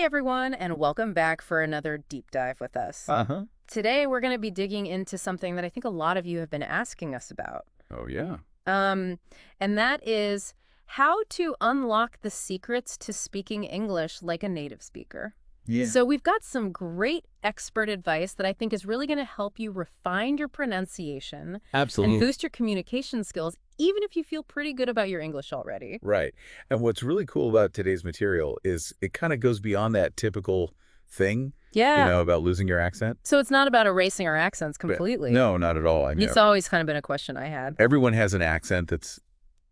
Hey everyone, and welcome back for another deep dive with us. Uh-huh. Today we're going to be digging into something that I think a lot of you have been asking us about. Oh, yeah. Um, and that is how to unlock the secrets to speaking English like a native speaker. Yeah. So we've got some great expert advice that I think is really going to help you refine your pronunciation and Absolutely. boost your communication skills, even if you feel pretty good about your English already. Right. And what's really cool about today's material is it kind of goes beyond that typical thing, Yeah. about losing your accent. So it's not about erasing our accents But completely. no, not at all. I mean, It's always kind of been a question I had. everyone has an accent that's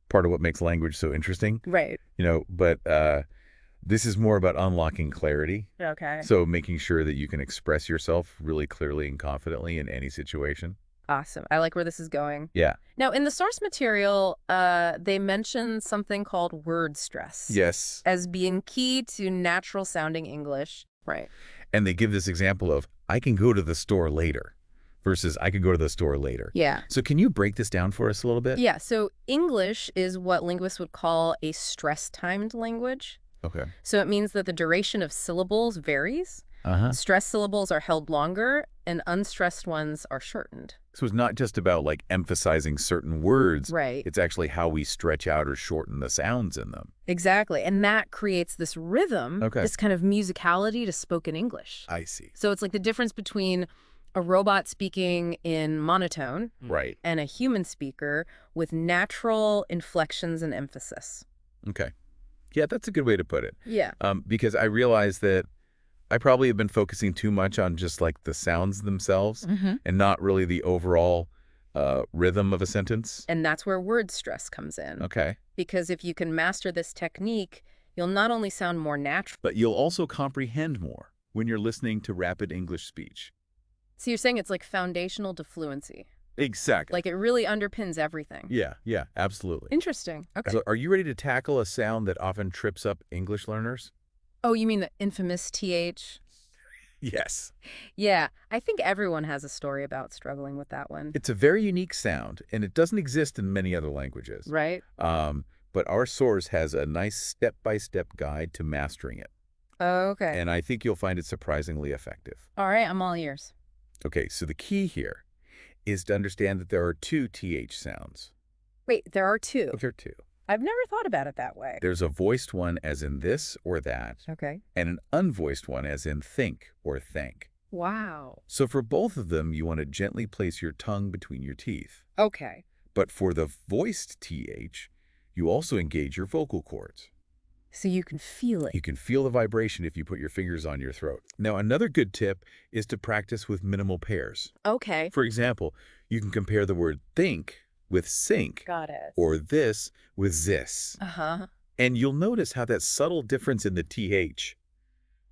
part of what makes language so interesting, Right. but this is more about unlocking clarity. Okay. So making sure that you can express yourself really clearly and confidently in any situation. Awesome. I like where this is going. Yeah. Now, in the source material, they mention something called word stress Yes. as being key to natural sounding English. Right. And they give this example of, I can go to the store later versus I could go to the store later. Yeah. So can you break this down for us a little bit? Yeah. So English is what linguists would call a stress-timed language. Okay. So it means that the duration of syllables varies. Uh-huh. Stress syllables are held longer and unstressed ones are shortened. So it's not just about like emphasizing certain words. Right. It's actually how we stretch out or shorten the sounds in them. Exactly. And that creates this rhythm, Okay. this kind of musicality to spoken English. I see. So it's like the difference between a robot speaking in monotone Right. and a human speaker with natural inflections and emphasis. Okay. Yeah, that's a good way to put it. Yeah. Because I realize that I probably have been focusing too much on just like the sounds themselves and not really the overall rhythm of a sentence. And that's where word stress comes in. Okay. Because if you can master this technique, you'll not only sound more natural. But you'll also comprehend more when you're listening to rapid English speech. So you're saying it's like foundational to fluency. Exactly. Like it really underpins everything. Yeah, absolutely. Interesting. Okay. So are you ready to tackle a sound that often trips up English learners? Oh, you mean the infamous TH? Yes. Yeah, I think everyone has a story about struggling with that one. It's a very unique sound, and it doesn't exist in many other languages. Right? But our source has a nice step-by-step guide to mastering it, Okay. and I think you'll find it surprisingly effective. All right, I'm all ears. Okay, so the key here is to understand that there are two TH sounds. Wait, there are two. There are two. I've never thought about it that way. There's a voiced one as in this or that, Okay. and an unvoiced one as in think or thank. Wow. So for both of them, you want to gently place your tongue between your teeth. Okay. But for the voiced TH, you also engage your vocal cords. So you can feel it. You can feel the vibration if you put your fingers on your throat. Now, another good tip is to practice with minimal pairs. Okay. For example, you can compare the word think with sink Got it. or this with this. Uh-huh. And you'll notice how that subtle difference in the TH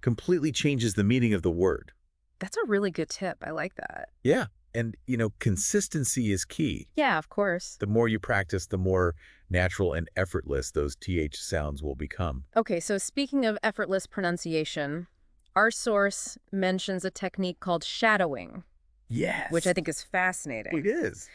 completely changes the meaning of the word. That's a really good tip. I like that. Yeah. And, consistency is key. Yeah, of course. The more you practice, the more natural and effortless those TH sounds will become. Okay, so speaking of effortless pronunciation, our source mentions a technique called shadowing, Yes. which I think is fascinating. It is.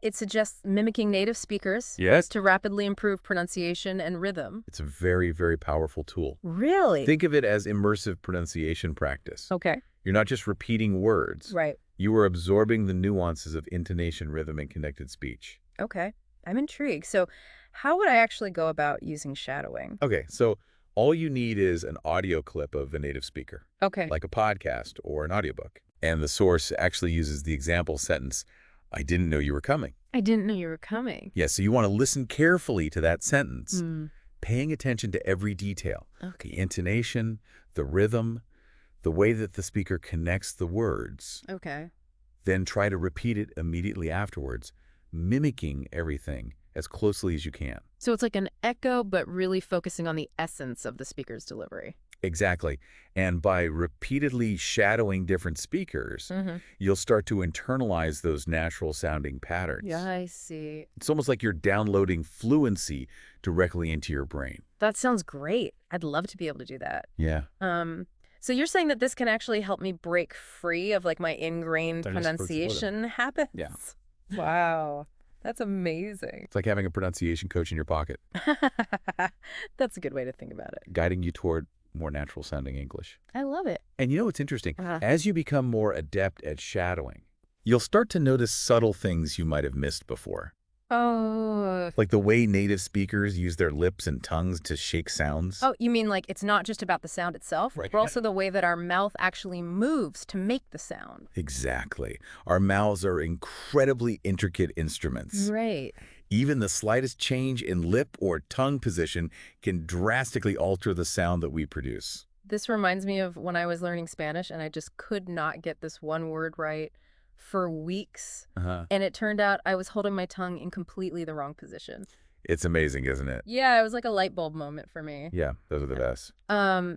It suggests mimicking native speakers Yes. to rapidly improve pronunciation and rhythm. It's a very, very powerful tool. Really? Think of it as immersive pronunciation practice. Okay. You're not just repeating words. Right. You are absorbing the nuances of intonation, rhythm, and connected speech. Okay. I'm intrigued. So how would I actually go about using shadowing? Okay, so all you need is an audio clip of a native speaker, Okay. like a podcast or an audiobook. And the source actually uses the example sentence, I didn't know you were coming. I didn't know you were coming. Yeah, so you want to listen carefully to that sentence, Hmm. paying attention to every detail. Okay. The intonation, the rhythm, the way that the speaker connects the words. Okay. Then try to repeat it immediately afterwards, mimicking everything as closely as you can. So it's like an echo, but really focusing on the essence of the speaker's delivery. Exactly. And by repeatedly shadowing different speakers, you'll start to internalize those natural sounding patterns. Yeah, I see. It's almost like you're downloading fluency directly into your brain. That sounds great. I'd love to be able to do that. Yeah. So you're saying that this can actually help me break free of like my ingrained That is pronunciation habits? Yeah. Wow. That's amazing. It's like having a pronunciation coach in your pocket, That's a good way to think about it. guiding you toward more natural sounding English. I love it. And you know what's interesting? Uh, As you become more adept at shadowing, you'll start to notice subtle things you might have missed before. oh. Like the way native speakers use their lips and tongues to shake sounds. Oh, you mean like it's not just about the sound itself, Right. but also the way that our mouth actually moves to make the sound. Exactly. Our mouths are incredibly intricate instruments. Right. Even the slightest change in lip or tongue position can drastically alter the sound that we produce. This reminds me of when I was learning Spanish and I just could not get this one word right for weeks. Uh-huh. And it turned out I was holding my tongue in completely the wrong position. It's amazing, isn't it? Yeah, it was like a light bulb moment for me. Yeah, those are the best.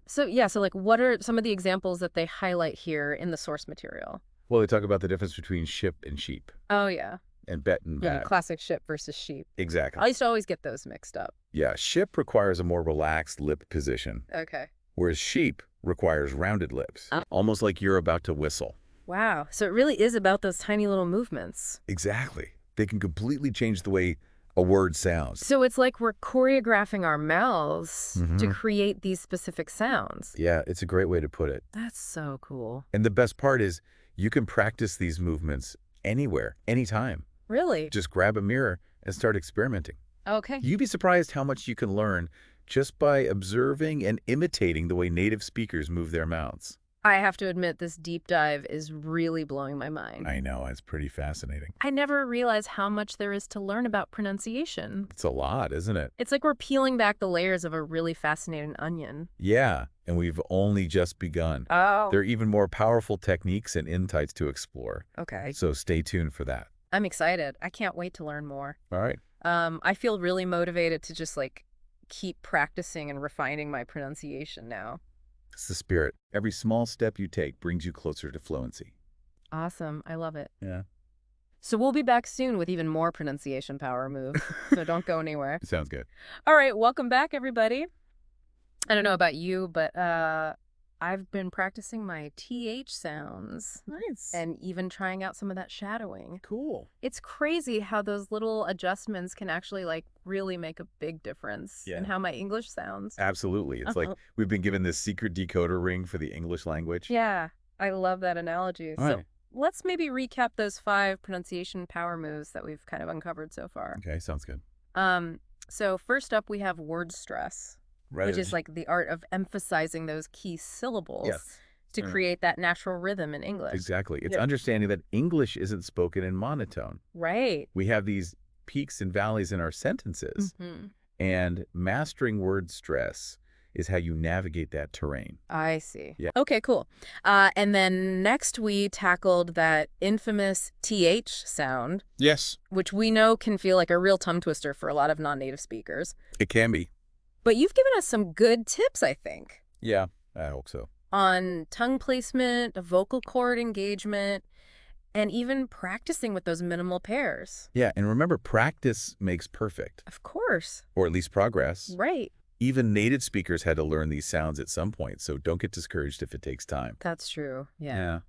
So like what are some of the examples that they highlight here in the source material? Well, they talk about the difference between ship and sheep Oh, yeah. and bet and Yeah, bad. classic sheep versus sheep. Exactly. I used to always get those mixed up. Yeah, ship requires a more relaxed lip position, Okay. whereas sheep requires rounded lips, almost like you're about to whistle. Wow. So it really is about those tiny little movements. Exactly. They can completely change the way a word sounds. So it's like we're choreographing our mouths to Mhm. create these specific sounds. Yeah, it's a great way to put it. That's so cool. And the best part is you can practice these movements anywhere, anytime. Really? Just grab a mirror and start experimenting. Okay. You'd be surprised how much you can learn just by observing and imitating the way native speakers move their mouths. I have to admit, this deep dive is really blowing my mind. I know, it's pretty fascinating. I never realized how much there is to learn about pronunciation. It's a lot, isn't it? It's like we're peeling back the layers of a really fascinating onion. Yeah, and we've only just begun. Oh. There are even more powerful techniques and insights to explore. Okay. So stay tuned for that. I'm excited. I can't wait to learn more. All right. I feel really motivated to just like keep practicing and refining my pronunciation now. It's the spirit. Every small step you take brings you closer to fluency. Awesome. I love it. Yeah. So we'll be back soon with even more pronunciation power moves. So don't go anywhere. Sounds good. All right. Welcome back, everybody. I don't know about you, but I've been practicing my TH sounds. Nice. And even trying out some of that shadowing. Cool. It's crazy how those little adjustments can actually like really make a big difference in how my English sounds. Absolutely. It's like we've been given this secret decoder ring for the English language. Yeah, I love that analogy. All So right. let's maybe recap those 5 pronunciation power moves that we've kind of uncovered so far. Okay, sounds good. So first up, we have word stress, Right. which is like the art of emphasizing those key syllables Yes. to create that natural rhythm in English. Exactly. It's Yeah. understanding that English isn't spoken in monotone. Right. We have these peaks and valleys in our sentences, Mhm. and mastering word stress is how you navigate that terrain. I see. Yeah. Okay, cool. And then next we tackled that infamous TH sound, Yes. which we know can feel like a real tongue twister for a lot of non-native speakers. It can be. But you've given us some good tips, I think, Yeah, I hope so. on tongue placement, vocal cord engagement, and even practicing with those minimal pairs. Yeah, and remember, practice makes perfect, Of course. or at least progress. Right. Even native speakers had to learn these sounds at some point, so don't get discouraged if it takes time. That's true. Yeah.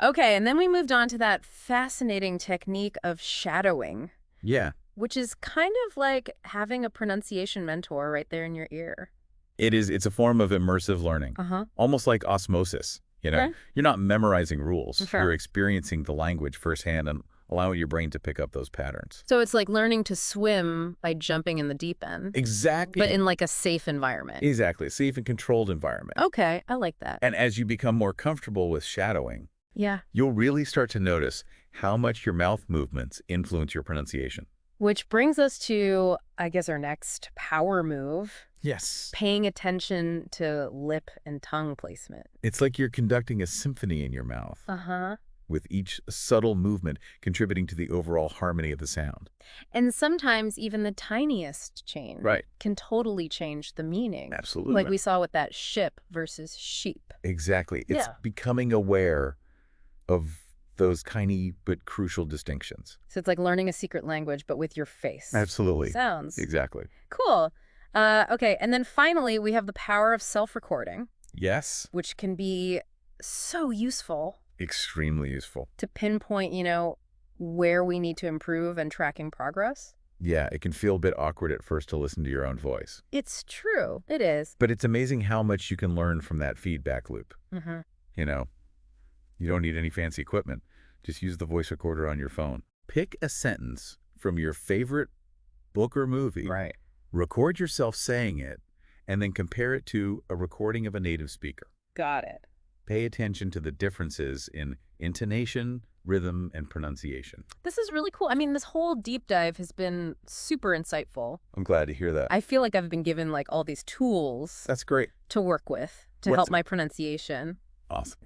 Yeah. Okay, and then we moved on to that fascinating technique of shadowing, Yeah. which is kind of like having a pronunciation mentor right there in your ear. It is. It's a form of immersive learning, Uh-huh. almost like osmosis. You know, Okay. you're not memorizing rules. Sure. You're experiencing the language firsthand and allowing your brain to pick up those patterns. So it's like learning to swim by jumping in the deep end, Exactly. but in like a safe environment. Exactly. A safe and controlled environment. Okay, I like that. And as you become more comfortable with shadowing, Yeah. you'll really start to notice how much your mouth movements influence your pronunciation. Which brings us to, I guess, our next power move, Yes. paying attention to lip and tongue placement. It's like you're conducting a symphony in your mouth, Uh-huh. with each subtle movement contributing to the overall harmony of the sound. And sometimes even the tiniest change Right. can totally change the meaning. Absolutely. Like we saw with that ship versus sheep. Exactly. It's Yeah. becoming aware of those tiny but crucial distinctions. So it's like learning a secret language, but with your face. Absolutely. Sounds. Exactly. Cool. Okay, and then finally, we have the power of self-recording, Yes. which can be so useful Extremely useful. to pinpoint, where we need to improve and tracking progress. Yeah, it can feel a bit awkward at first to listen to your own voice. It's true. It is. But it's amazing how much you can learn from that feedback loop. Mm-hmm. You know, you don't need any fancy equipment. Just use the voice recorder on your phone. Pick a sentence from your favorite book or movie, Right. record yourself saying it, and then compare it to a recording of a native speaker. Got it. Pay attention to the differences in intonation, rhythm, and pronunciation. This is really cool. I mean, this whole deep dive has been super insightful. I'm glad to hear that. I feel like I've been given like all these tools That's great. to work with to help my pronunciation. Awesome.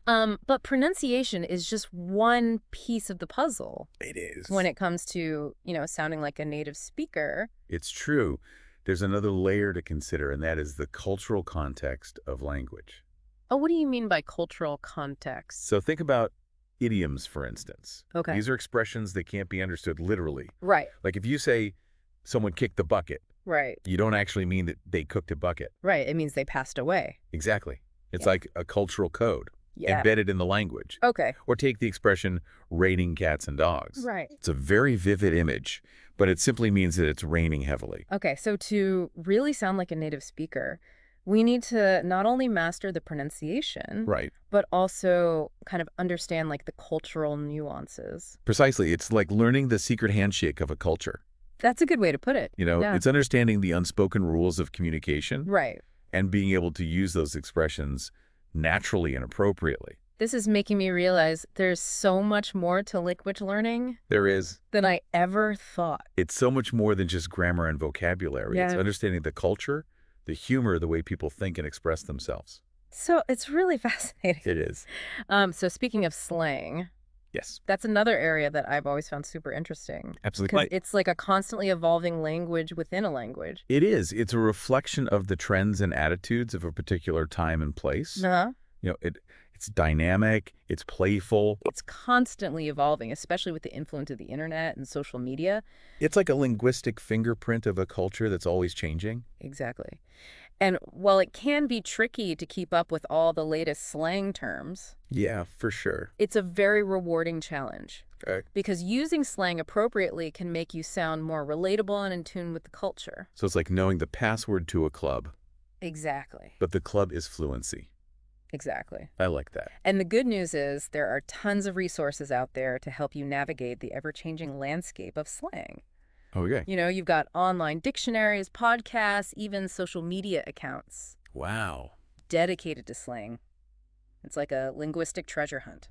But pronunciation is just one piece of the puzzle It is. when it comes to, sounding like a native speaker. It's true. There's another layer to consider, and that is the cultural context of language. Oh, what do you mean by cultural context? So think about idioms, for instance. Okay. These are expressions that can't be understood literally. Right, Like if you say someone kicked the bucket, right, you don't actually mean that they cooked a bucket. right. It means they passed away. Exactly. It's Yeah. like a cultural code Yeah. embedded in the language. Okay. Or take the expression raining cats and dogs. Right. It's a very vivid image, but it simply means that it's raining heavily. Okay, so to really sound like a native speaker, we need to not only master the pronunciation, Right. but also kind of understand like the cultural nuances. Precisely. It's like learning the secret handshake of a culture. That's a good way to put it. Yeah. It's understanding the unspoken rules of communication Right. and being able to use those expressions naturally and appropriately. This is making me realize there's so much more to language learning There is. than I ever thought. It's so much more than just grammar and vocabulary. It's Yeah. understanding the culture, the humor, the way people think and express themselves. So it's really fascinating. It is. So speaking of slang, Yes. that's another area that I've always found super interesting. Absolutely. Because it's like a constantly evolving language within a language. It is. It's a reflection of the trends and attitudes of a particular time and place. Uh-huh. It's dynamic, it's playful. It's constantly evolving, especially with the influence of the internet and social media. It's like a linguistic fingerprint of a culture that's always changing. Exactly. And while it can be tricky to keep up with all the latest slang terms, Yeah, for sure. it's a very rewarding challenge. Okay. Because using slang appropriately can make you sound more relatable and in tune with the culture. So it's like knowing the password to a club, Exactly. but the club is fluency. Exactly. I like that. And the good news is there are tons of resources out there to help you navigate the ever-changing landscape of slang. Okay. You've got online dictionaries, podcasts, even social media accounts Wow. dedicated to slang. It's like a linguistic treasure hunt.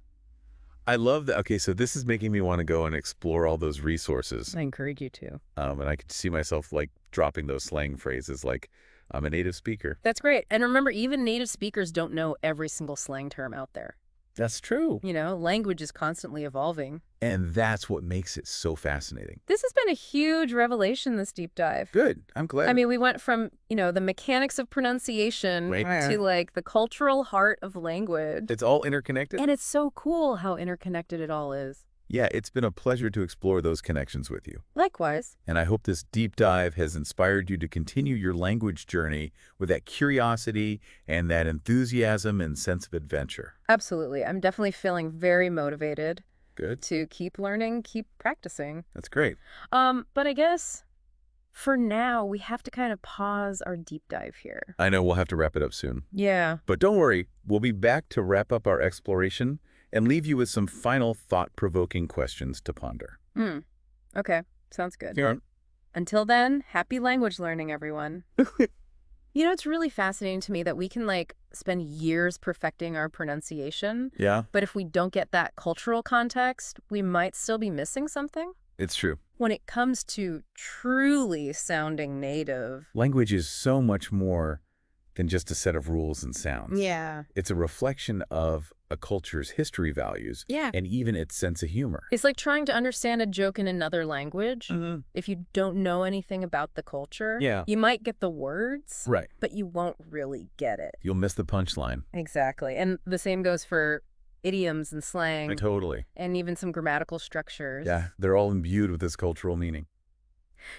I love that. Okay, so this is making me want to go and explore all those resources. I encourage you to. And I could see myself like dropping those slang phrases like, I'm a native speaker. That's great. And remember, even native speakers don't know every single slang term out there. That's true. Language is constantly evolving. And that's what makes it so fascinating. This has been a huge revelation, this deep dive. Good. I'm glad. I mean, we went from, the mechanics of pronunciation to like the cultural heart of language. It's all interconnected. And it's so cool how interconnected it all is. Yeah, it's been a pleasure to explore those connections with you. Likewise. And I hope this deep dive has inspired you to continue your language journey with that curiosity and that enthusiasm and sense of adventure. Absolutely. I'm definitely feeling very motivated Good. to keep learning, keep practicing. That's great. But I guess for now, we have to kind of pause our deep dive here. I know we'll have to wrap it up soon. Yeah. But don't worry, we'll be back to wrap up our exploration and leave you with some final thought-provoking questions to ponder. Okay. Sounds good. Yeah. Until then, happy language learning, everyone. It's really fascinating to me that we can spend years perfecting our pronunciation. Yeah, But if we don't get that cultural context, we might still be missing something. it's true. When it comes to truly sounding native. Language is so much more than just a set of rules and sounds. Yeah. It's a reflection of a culture's history values Yeah. and even its sense of humor. It's like trying to understand a joke in another language. If you don't know anything about the culture, Yeah. you might get the words, Right. but you won't really get it. You'll miss the punchline. Exactly. And the same goes for idioms and slang Totally. and even some grammatical structures. Yeah, they're all imbued with this cultural meaning.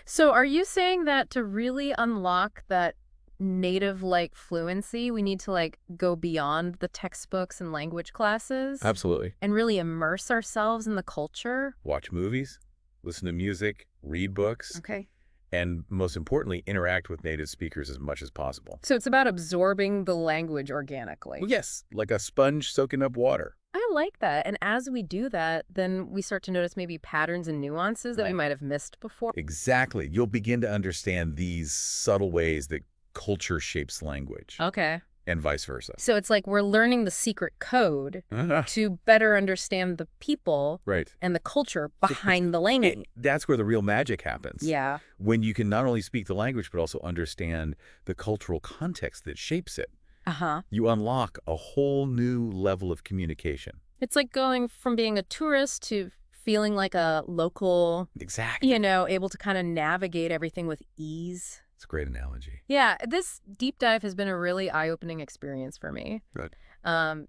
So are you saying that to really unlock that native-like fluency, we need to go beyond the textbooks and language classes Absolutely. and really immerse ourselves in the culture? Watch movies, listen to music, read books, Okay. and most importantly, interact with native speakers as much as possible. So it's about absorbing the language organically. Well, yes, like a sponge soaking up water. I like that. And as we do that, then we start to notice maybe patterns and nuances that we Right. might have missed before. Exactly. You'll begin to understand these subtle ways that culture shapes language Okay. and vice versa. So it's like we're learning the secret code to better understand the people Right. and the culture behind the language. That's where the real magic happens. Yeah. When you can not only speak the language, but also understand the cultural context that shapes it. Uh-huh. You unlock a whole new level of communication. It's like going from being a tourist to feeling like a local, Exactly. able to kind of navigate everything with ease. It's a great analogy. Yeah, this deep dive has been a really eye-opening experience for me. Good.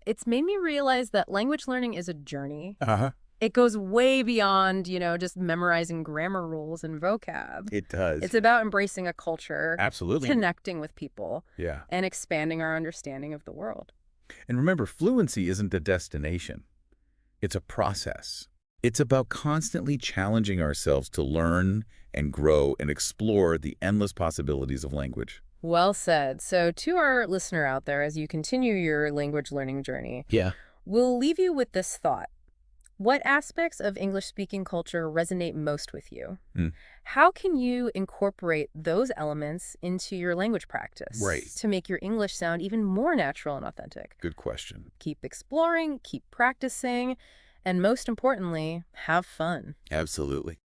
It's made me realize that language learning is a journey. Uh-huh. It goes way beyond, just memorizing grammar rules and vocab. It does. It's about embracing a culture, Absolutely. connecting with people, Yeah. and expanding our understanding of the world. And remember, fluency isn't a destination. It's a process. It's about constantly challenging ourselves to learn and grow and explore the endless possibilities of language. Well said. So to our listener out there, as you continue your language learning journey, Yeah. we'll leave you with this thought. What aspects of English-speaking culture resonate most with you? Hmm. How can you incorporate those elements into your language practice Right. to make your English sound even more natural and authentic? Good question. Keep exploring, keep practicing, and most importantly, have fun. Absolutely.